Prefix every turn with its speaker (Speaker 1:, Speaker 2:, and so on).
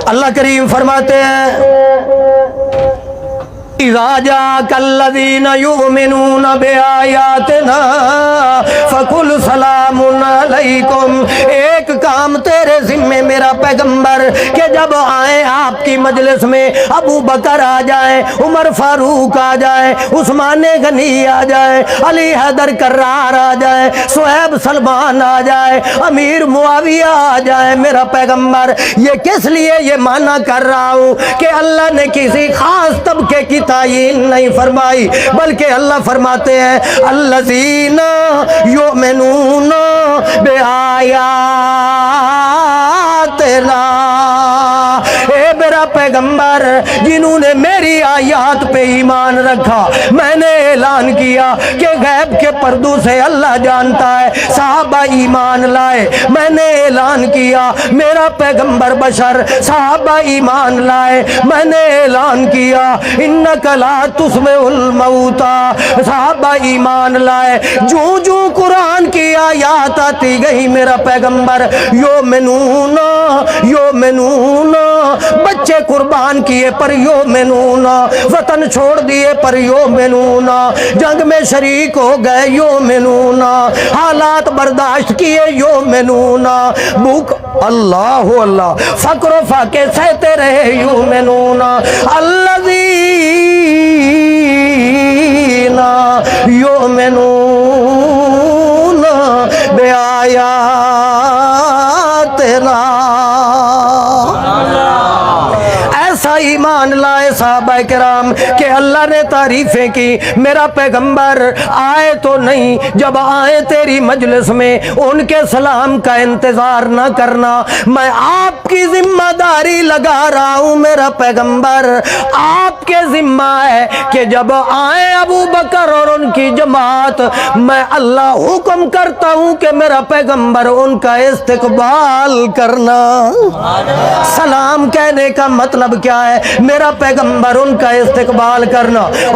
Speaker 1: اللہ کریم فرماتے ہیں اِذَا جَاءَكَ الَّذِينَ يُؤْمِنُونَ بِآيَاتِنَا فَقُلْ سَلَامٌ عَلَيْكُمْ۔ ایک کام تیرے ذمے میرا پیغمبر کہ جب آئیں آپ کی مجلس میں ابو بکر آ جائیں، عمر فاروق آ جائیں، عثمان غنی آ جائیں، علی حیدر کرار آ جائیں، صہیب سلمان آ جائیں، امیر معاویہ آ جائیں، میرا پیغمبر یہ کس لیے یہ مانا کر رہا ہوں کہ اللہ نے کسی خاص طبقے کی تعین نہیں فرمائی، بلکہ اللہ فرماتے ہیں الذین یؤمنون بآیاتنا۔ اے میرا پیغمبر جنہوں نے میری آیات پہ ایمان رکھا، میں نے اعلان کیا کہ غیب کے پردوں سے اللہ جانتا ہے، صحابہ ایمان لائے، میں نے اعلان کیا میرا پیغمبر بشر، صحابہ ایمان لائے، میں نے اعلان کیا انک لا تسمع الموتى، صحابہ ایمان لائے، جو قرآن کی آیات آتی گئی میرا پیغمبر یؤمنون یؤمنون، بچے قربان کیے پر یؤمنون، وطن چھوڑ دیے پر یؤمنون، جنگ میں شریک ہو گئے یؤمنون، حالات برداشت کیے یؤمنون، بھوک اللہ اللہ فقر و فاقے سہتے رہے یؤمنون، الذین یؤمنون بآیاتنا۔ ایسا ایمان لائے صحابہ کرام کہ اللہ نے تعریفیں کی، میرا پیغمبر آئے تو نہیں، جب آئے تیری مجلس میں ان کے سلام کا انتظار نہ کرنا، میں آپ کی ذمہ داری لگا رہا ہوں میرا پیغمبر، آپ کے ذمہ ہے کہ جب آئے ابو بکر اور ان کی جماعت، میں اللہ حکم کرتا ہوں کہ میرا پیغمبر ان کا استقبال کرنا۔ سلام کہنے کا مطلب کیا ہے؟ میرا پیغمبر ان کا استقبال کرنا۔